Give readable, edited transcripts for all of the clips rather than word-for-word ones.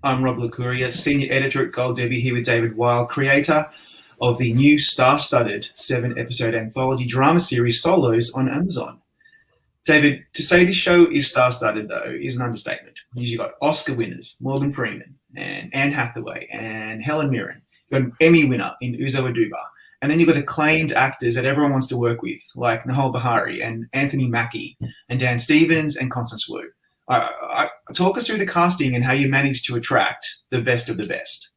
I'm Rob Licuria, Senior Editor at Gold Debbie, here with David Weil, creator of the new star-studded 7-episode anthology drama series Solos on Amazon. David, to say this show is star-studded, though, is an understatement. You've got Oscar winners, Morgan Freeman and Anne Hathaway and Helen Mirren. You've got an Emmy winner in Uzo Aduba. And then you've got acclaimed actors that everyone wants to work with, like Nahal Bahari and Anthony Mackie and Dan Stevens and Constance Wu. Talk us through the casting and how you managed to attract the best of the best.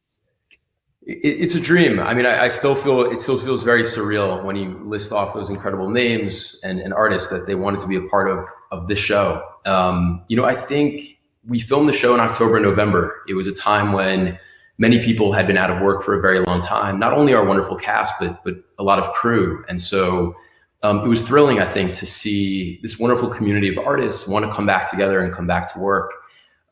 It's a dream. I mean, I still feel, it still feels very surreal when you list off those incredible names and artists that they wanted to be a part of this show. I think we filmed the show in October and November. It was a time when many people had been out of work for a very long time, not only our wonderful cast, but a lot of crew. And so it was thrilling, I think, to see this wonderful community of artists want to come back together and come back to work.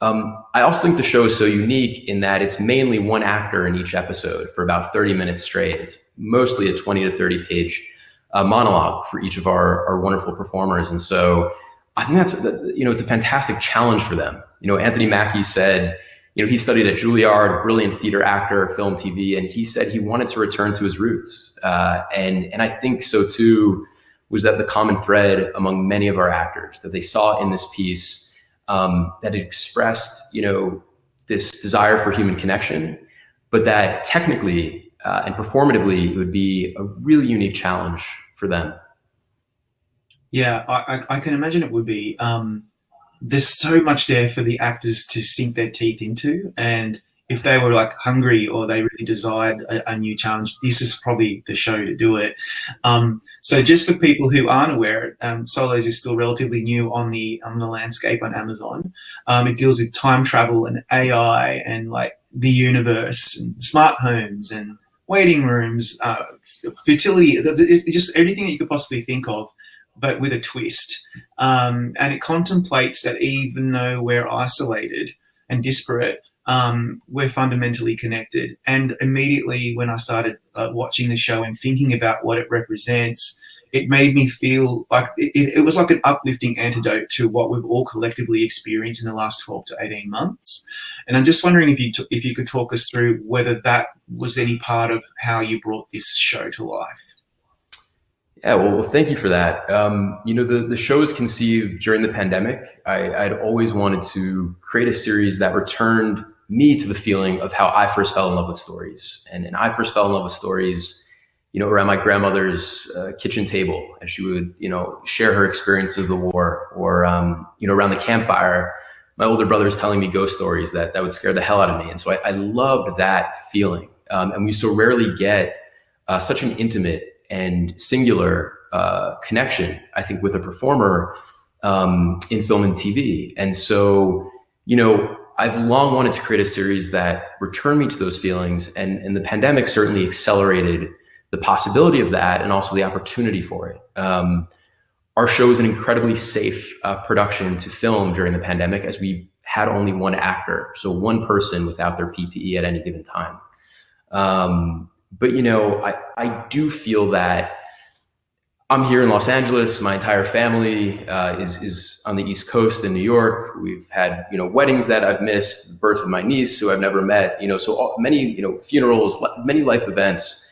I also think the show is so unique in that it's mainly one actor in each episode for about 30 minutes straight. It's mostly a 20 to 30 page monologue for each of our wonderful performers. And so I think it's a fantastic challenge for them. Anthony Mackie said, he studied at Juilliard, brilliant theater actor, film, TV, and he said he wanted to return to his roots. And I think so too, was that the common thread among many of our actors that they saw in this piece that it expressed, this desire for human connection, but that technically and performatively it would be a really unique challenge for them. Yeah, I can imagine it would be. There's so much there for the actors to sink their teeth into, and if they were like hungry or they really desired a new challenge, this is probably the show to do it. So just for people who aren't aware, Solos is still relatively new on the landscape on Amazon. It deals with time travel and AI and like the universe and smart homes and waiting rooms, fertility, just everything that you could possibly think of, but with a twist. And it contemplates that even though we're isolated and disparate, we're fundamentally connected. And immediately when I started watching the show and thinking about what it represents, it made me feel like it was like an uplifting antidote to what we've all collectively experienced in the last 12 to 18 months. And I'm just wondering if you could talk us through whether that was any part of how you brought this show to life. Yeah, well, thank you for that. The show was conceived during the pandemic. I'd always wanted to create a series that returned me to the feeling of how I first fell in love with stories. And I first fell in love with stories, around my grandmother's kitchen table as she would, share her experience of the war, or, around the campfire, my older brothers telling me ghost stories that would scare the hell out of me. And so I loved that feeling. And we so rarely get such an intimate and singular connection, I think, with a performer in film and TV. And so, I've long wanted to create a series that returned me to those feelings, and the pandemic certainly accelerated the possibility of that and also the opportunity for it. Our show is an incredibly safe production to film during the pandemic, as we had only one actor, so one person without their PPE at any given time. But I do feel that I'm here in Los Angeles. My entire family is on the East Coast in New York. We've had weddings that I've missed, the birth of my niece who I've never met. So many funerals, many life events.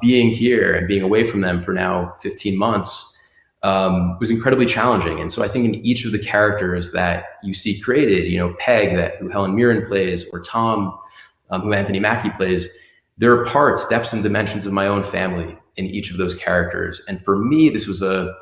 Being here and being away from them for now 15 months was incredibly challenging. And so I think in each of the characters that you see created, Peg, who Helen Mirren plays, or Tom, who Anthony Mackie plays, there are parts, depths, and dimensions of my own family in each of those characters. And for me, this was a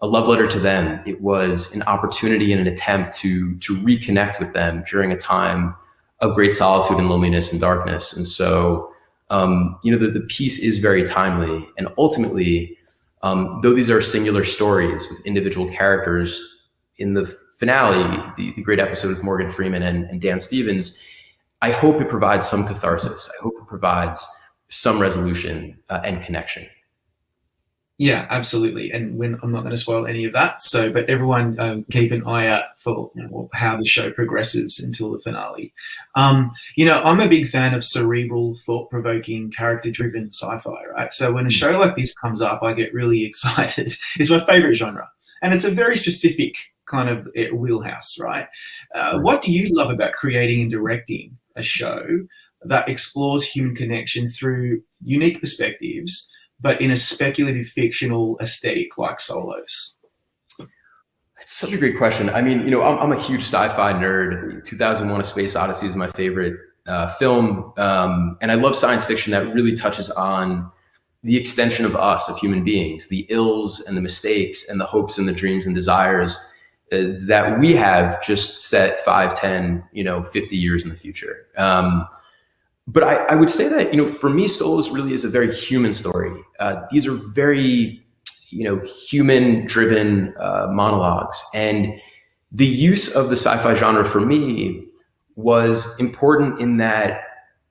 love letter to them. It was an opportunity and an attempt to reconnect with them during a time of great solitude and loneliness and darkness. And so, the piece is very timely. And ultimately, though these are singular stories with individual characters, in the finale, the great episode with Morgan Freeman and Dan Stevens, I hope it provides some catharsis. I hope it provides some resolution and connection. Yeah, absolutely. And I'm not going to spoil any of that. But everyone keep an eye out for how the show progresses until the finale. I'm a big fan of cerebral, thought-provoking, character-driven sci-fi, right? So when a show like this comes up, I get really excited. It's my favorite genre. And it's a very specific kind of wheelhouse, right? What do you love about creating and directing a show that explores human connection through unique perspectives, but in a speculative fictional aesthetic like Solos? It's such a great question. I mean, I'm a huge sci-fi nerd. 2001: A Space Odyssey is my favorite film, and I love science fiction that really touches on the extension of us, of human beings, the ills and the mistakes and the hopes and the dreams and desires that we have just set 5, 10, 50 years in the future. But I would say that, for me, Solos really is a very human story. These are very, human driven monologues. And the use of the sci-fi genre for me was important in that,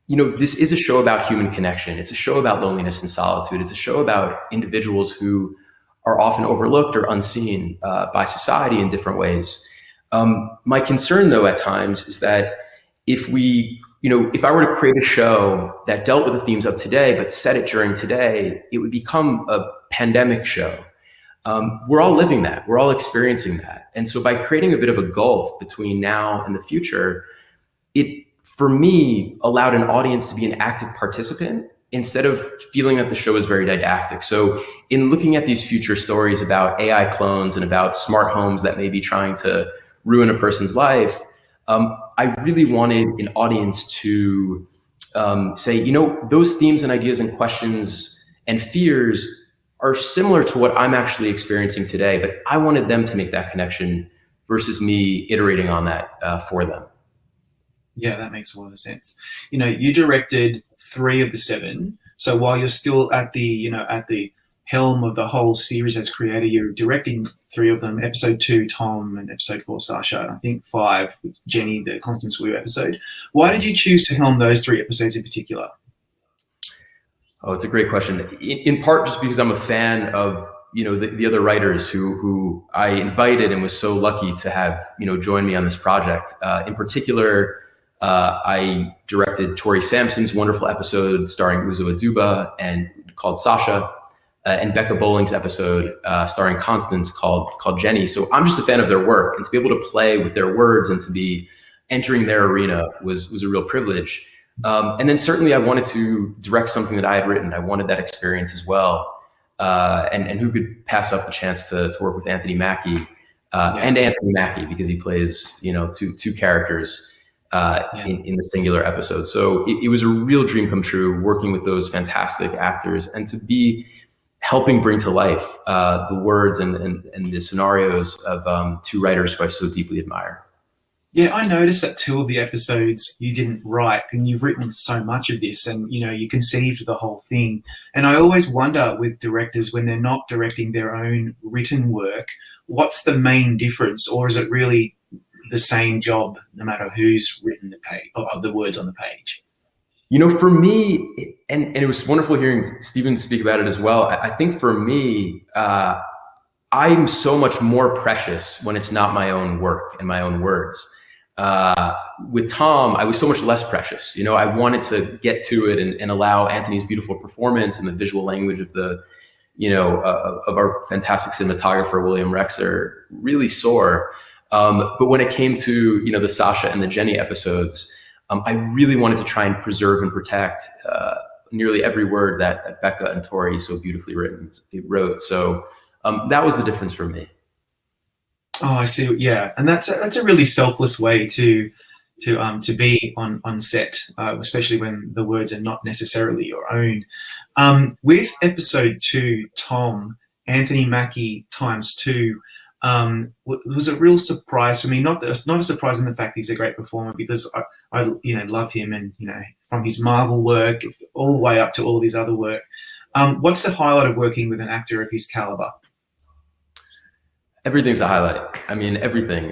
this is a show about human connection. It's a show about loneliness and solitude. It's a show about individuals who are often overlooked or unseen by society in different ways. My concern, though, at times is that if I were to create a show that dealt with the themes of today, but set it during today, it would become a pandemic show. We're all living that. We're all experiencing that. And so by creating a bit of a gulf between now and the future, it, for me, allowed an audience to be an active participant instead of feeling that the show is very didactic. So in looking at these future stories about AI clones and about smart homes that may be trying to ruin a person's life, I really wanted an audience to say, those themes and ideas and questions and fears are similar to what I'm actually experiencing today, but I wanted them to make that connection versus me iterating on that for them. Yeah, that makes a lot of sense. You directed 3 of the 7. So while you're still at the helm of the whole series as creator, you're directing 3 of them: episode 2, Tom, and episode 4, Sasha, and I think 5, Jenny, the Constance Wu episode. Why did you choose to helm those 3 episodes in particular? Oh, it's a great question. In part, just because I'm a fan of the other writers who I invited and was so lucky to have join me on this project. In particular, I directed Tori Sampson's wonderful episode starring Uzo Aduba and called Sasha, and Becca Bowling's episode starring Constance called Jenny. So I'm just a fan of their work, and to be able to play with their words and to be entering their arena was a real privilege. And then certainly I wanted to direct something that I had written. I wanted that experience as well. And who could pass up the chance to work with Anthony Mackie and Anthony Mackie, because he plays, two characters in the singular episode. So it was a real dream come true working with those fantastic actors and to be helping bring to life the words and the scenarios of 2 writers who I so deeply admire. Yeah, I noticed that 2 of the episodes you didn't write, and you've written so much of this, and you conceived the whole thing. And I always wonder with directors, when they're not directing their own written work, what's the main difference, or is it really the same job no matter who's written the page or the words on the page? For me, and it was wonderful hearing Stephen speak about it as well. I think for me, I'm so much more precious when it's not my own work and my own words. With Tom, I was so much less precious. I wanted to get to it and allow Anthony's beautiful performance and the visual language of of our fantastic cinematographer, William Rexer, really soar. But when it came to, the Sasha and the Jenny episodes, I really wanted to try and preserve and protect nearly every word that Becca and Tori so beautifully wrote. So that was the difference for me. Oh, I see. Yeah, and that's a really selfless way to be on set, especially when the words are not necessarily your own. With episode 2, Tom, Anthony Mackie ×2, was a real surprise for me. Not a surprise in the fact he's a great performer, because I love him, and from his Marvel work all the way up to all of his other work. What's the highlight of working with an actor of his caliber? Everything's a highlight. I mean, everything.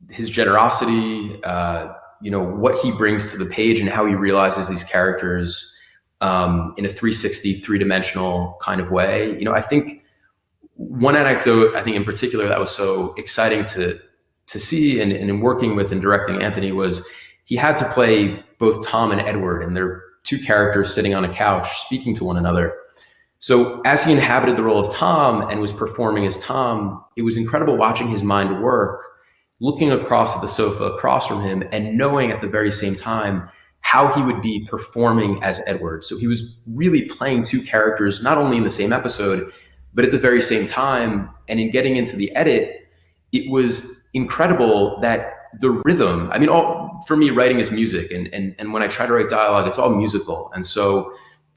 His generosity, what he brings to the page and how he realizes these characters in a 360, 3-dimensional kind of way. I think one anecdote, in particular, that was so exciting to see and in working with and directing Anthony was he had to play both Tom and Edward, and they're 2 characters sitting on a couch speaking to one another. So as he inhabited the role of Tom and was performing as Tom, it was incredible watching his mind work looking across at the sofa across from him and knowing at the very same time how he would be performing as Edward. So he was really playing two characters, not only in the same episode, but at the very same time. And in getting into the edit, it was incredible that the rhythm, I mean, for me, writing is music. And when I try to write dialogue, it's all musical. And so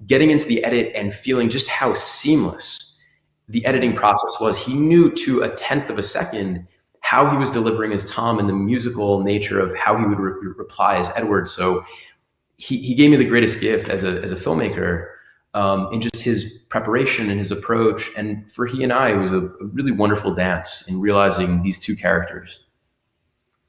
getting into the edit and feeling just how seamless the editing process was, he knew to a tenth of a second how he was delivering as Tom and the musical nature of how he would reply as Edward. So he gave me the greatest gift as a filmmaker, in just his preparation and his approach. And for he and I, it was a really wonderful dance in realizing these two characters.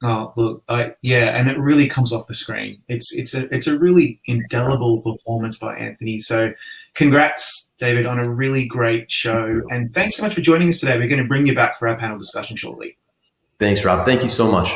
Oh, look, yeah, and it really comes off the screen. It's a really indelible performance by Anthony. So, congrats, David, on a really great show, and thanks so much for joining us today. We're going to bring you back for our panel discussion shortly. Thanks, Rob. Thank you so much.